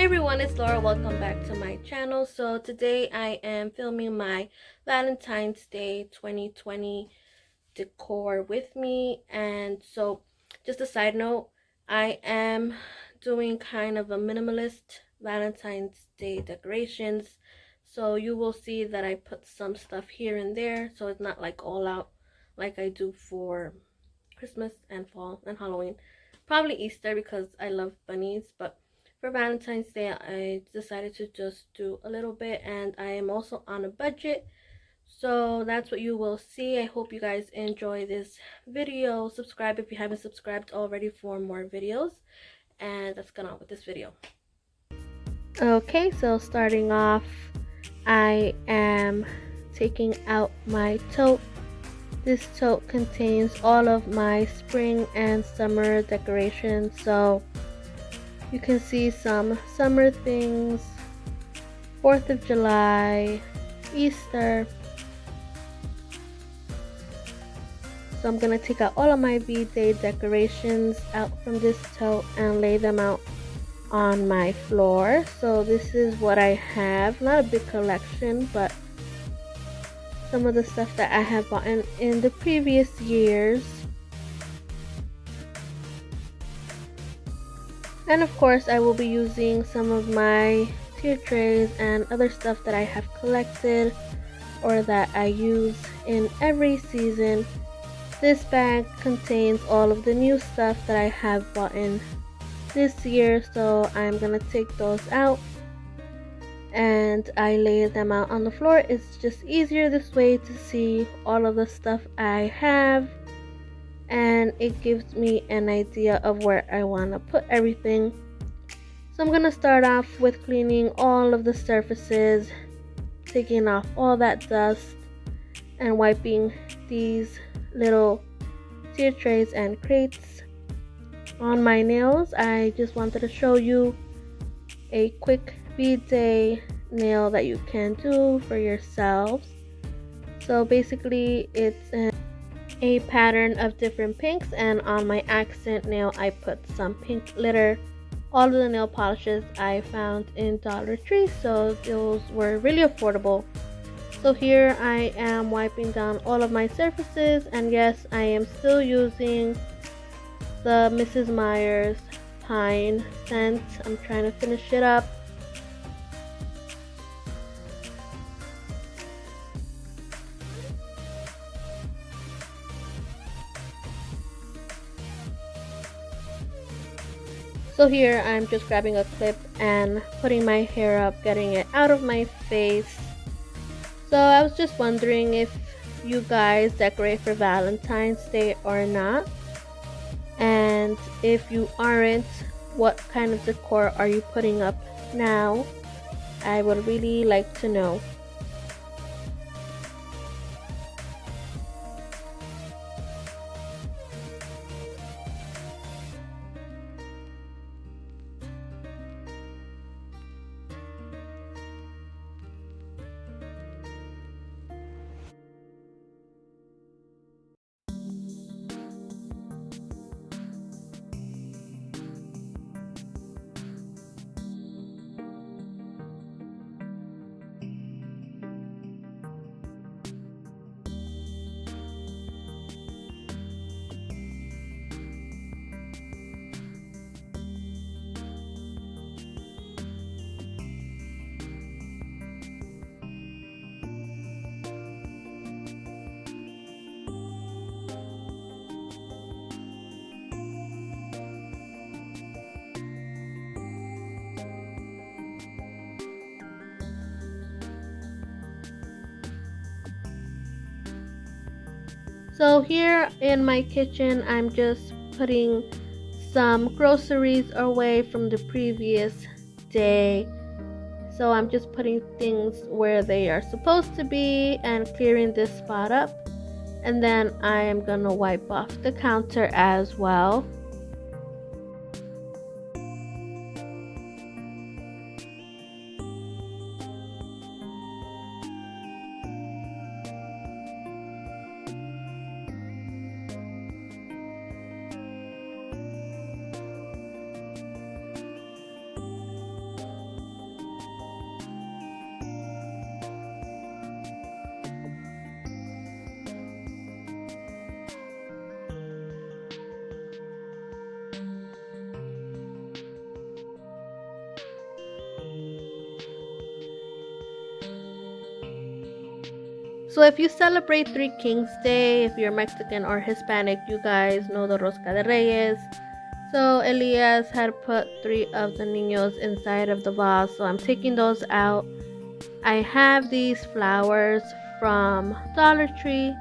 Hey everyone, it's Laura. Welcome back to my channel. So today I am filming my Valentine's Day 2020 decor with me. And so just a side note, I am doing kind of a minimalist Valentine's Day decorations. So you will see that I put some stuff here and there, so it's not like all out like I do for Christmas and fall and Halloween. Probably Easter because I love bunnies, but for Valentine's Day I decided to just do a little bit, and I am also on a budget. So that's what you will see. I hope you guys enjoy this video. Subscribe if you haven't subscribed already for more videos. And let's get on with this video. Okay, so starting off, I am taking out my tote. This tote contains all of my spring and summer decorations, so you can see some summer things, 4th of July, Easter. So I'm going to take out all of my Vday decorations out from this tote and lay them out on my floor. So this is what I have. Not a big collection, but some of the stuff that I have bought in the previous years. And of course I will be using some of my tier trays and other stuff that I have collected or that I use in every season. This bag contains all of the new stuff that I have bought in this year, so I'm gonna take those out and I lay them out on the floor. It's just easier this way to see all of the stuff I have, and it gives me an idea of where I want to put everything. So I'm gonna start off with cleaning all of the surfaces, taking off all that dust and wiping these little tier trays and crates. On my nails, I just wanted to show you a quick Vday nail that you can do for yourselves. So basically it's a pattern of different pinks, and on my accent nail I put some pink glitter. All of the nail polishes I found in Dollar Tree, so those were really affordable. So here I am wiping down all of my surfaces, and yes, I am still using the Mrs. Meyer's pine scent. I'm trying to finish it up. So here I'm just grabbing a clip and putting my hair up, getting it out of my face. So I was just wondering if you guys decorate for Valentine's Day or not. And if you aren't, what kind of decor are you putting up now? I would really like to know. So here in my kitchen, I'm just putting some groceries away from the previous day. So I'm just putting things where they are supposed to be and clearing this spot up. And then I am gonna wipe off the counter as well. So if you celebrate Three Kings Day, if you're Mexican or Hispanic, you guys know the Rosca de Reyes. So Elias had put 3 of the niños inside of the vase, so I'm taking those out. I have these flowers from Dollar Tree,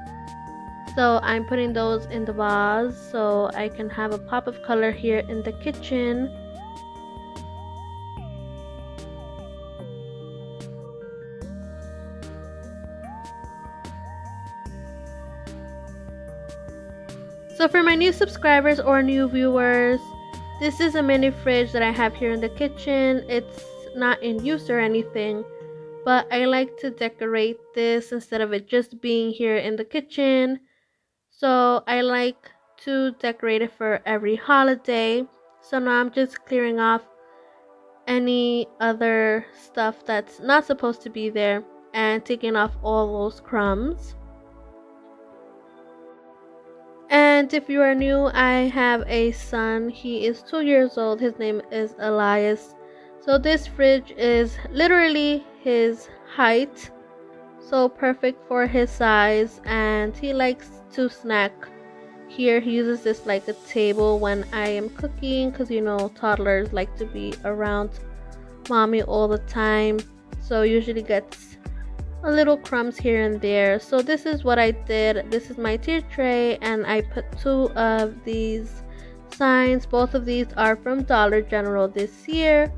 so I'm putting those in the vase so I can have a pop of color here in the kitchen. So for my new subscribers or new viewers, this is a mini fridge that I have here in the kitchen. It's not in use or anything, but I like to decorate this instead of it just being here in the kitchen. So I like to decorate it for every holiday. So now I'm just clearing off any other stuff that's not supposed to be there and taking off all those crumbs. And if you are new, I have a son. He is 2 years old. His name is Elias. So this fridge is literally his height. So perfect for his size, and he likes to snack here. He uses this like a table when I am cooking because you know toddlers like to be around mommy all the time. So usually gets a little crumbs here and there. So this is what I did. This is my tier tray, and I put 2 of these signs. Both of these are from Dollar General this year.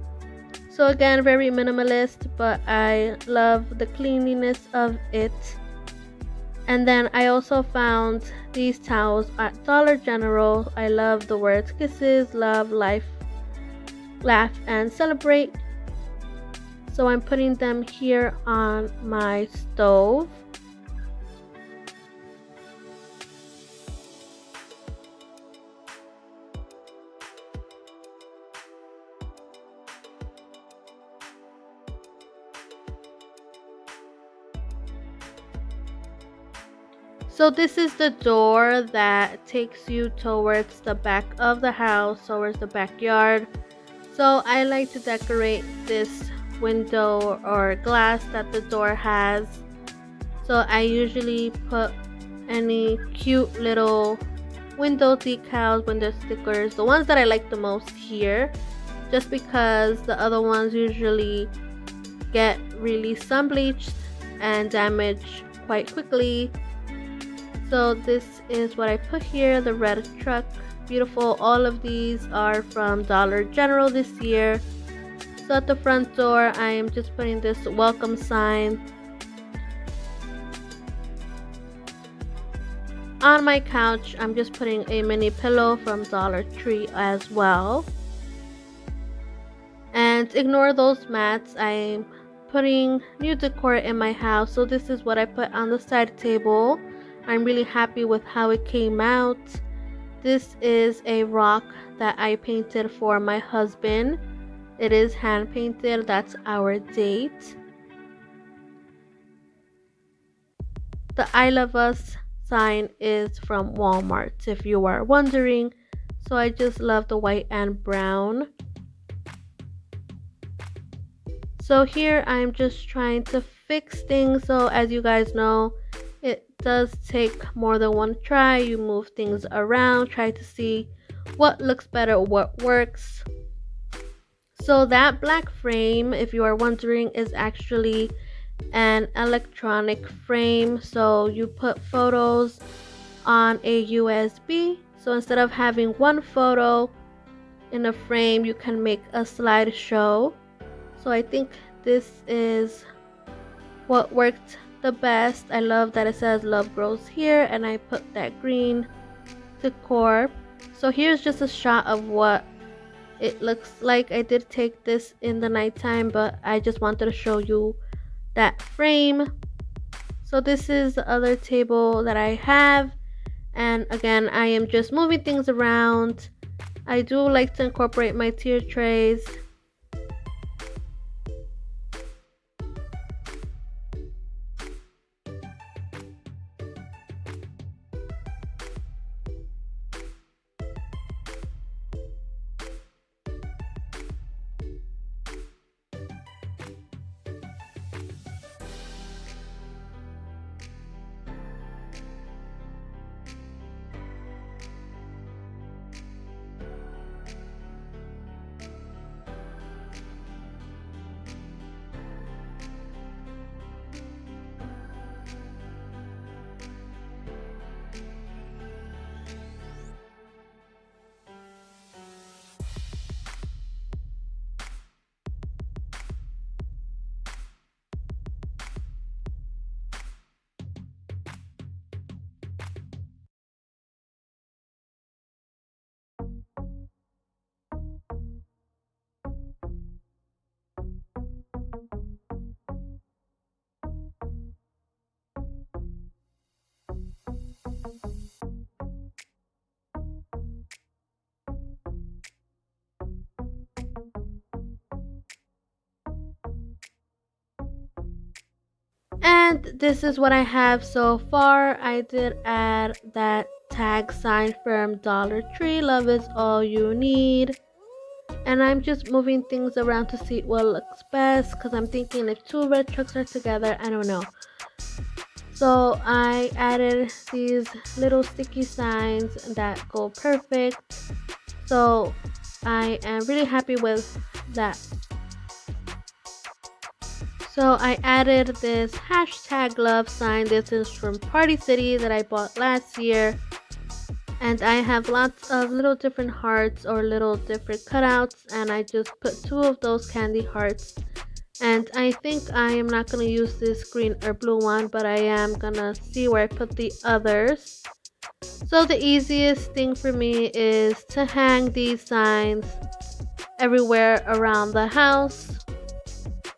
So again, very minimalist, but I love the cleanliness of it. And then I also found these towels at Dollar General. I love the words kisses, love, life, laugh, and celebrate. So I'm putting them here on my stove. So this is the door that takes you towards the back of the house, towards the backyard. So I like to decorate this window or glass that the door has. So I usually put any cute little window decals, window stickers, the ones that I like the most here, just because the other ones usually get really sun bleached and damaged quite quickly. So this is what I put here, the red truck, beautiful. All of these are from Dollar General this year. So at the front door, I am just putting this welcome sign. On my couch, I'm just putting a mini pillow from Dollar Tree as well. And ignore those mats, I'm putting new decor in my house. So this is what I put on the side table. I'm really happy with how it came out. This is a rock that I painted for my husband. It is hand painted. That's our date. The I Love Us sign is from Walmart, if you are wondering. So I just love the white and brown. So here I'm just trying to fix things. So as you guys know, it does take more than one try. You move things around, try to see what looks better, what works. So that black frame, if you are wondering, is actually an electronic frame. So you put photos on a USB. So instead of having one photo in a frame, you can make a slideshow. So I think this is what worked the best. I love that it says love grows here, and I put that green decor. So here's just a shot of what it looks like. I did take this in the nighttime, but I just wanted to show you that frame. So this is the other table that I have, and again, I am just moving things around. I do like to incorporate my tier trays. And this is what I have so far. I did add that tag sign from Dollar Tree, love is all you need. And I'm just moving things around to see what looks best, because I'm thinking if two red trucks are together, I don't know. So I added these little sticky signs that go perfect. So I am really happy with that. So I added this hashtag love sign. This is from Party City that I bought last year. And I have lots of little different hearts or little different cutouts, and I just put 2 of those candy hearts. And I think I am not going to use this green or blue one, but I am going to see where I put the others. So the easiest thing for me is to hang these signs everywhere around the house.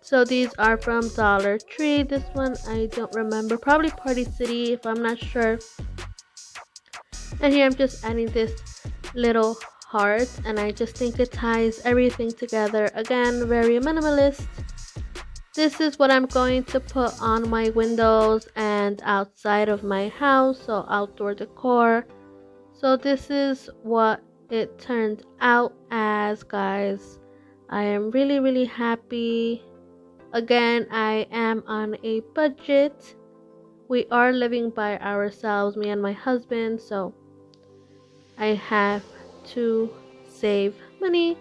So these are from Dollar Tree. This one I don't remember, probably Party City if I'm not sure. And here I'm just adding this little heart, and I just think it ties everything together. Again, very minimalist. This is what I'm going to put on my windows and outside of my house, so outdoor decor. So this is what it turned out as, guys. I am really happy. Again, I am on a budget. We are living by ourselves, me and my husband, so I have to save money,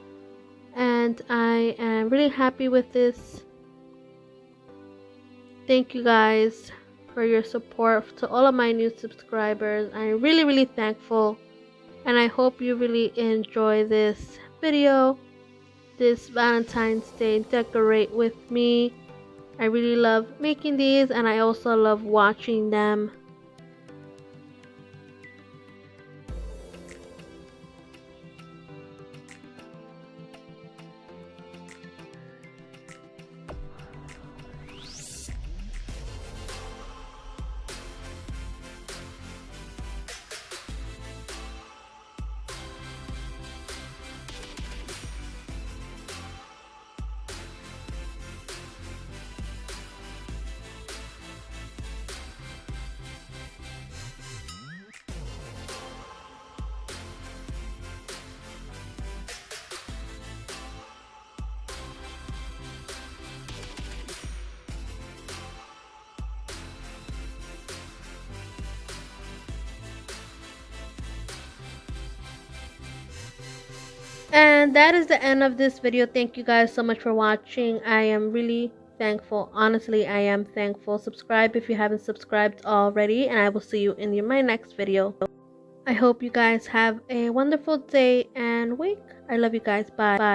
and I am really happy with this. Thank you guys for your support. To all of my new subscribers, I'm really thankful, and I hope you really enjoy this video, this Valentine's Day decorate with me. I really love making these, and I also love watching them. And that is the end of this video. Thank you guys so much for watching. I am really thankful. Honestly, I am thankful. Subscribe if you haven't subscribed already, and I will see you in my next video. I hope you guys have a wonderful day and week. I love you guys. Bye.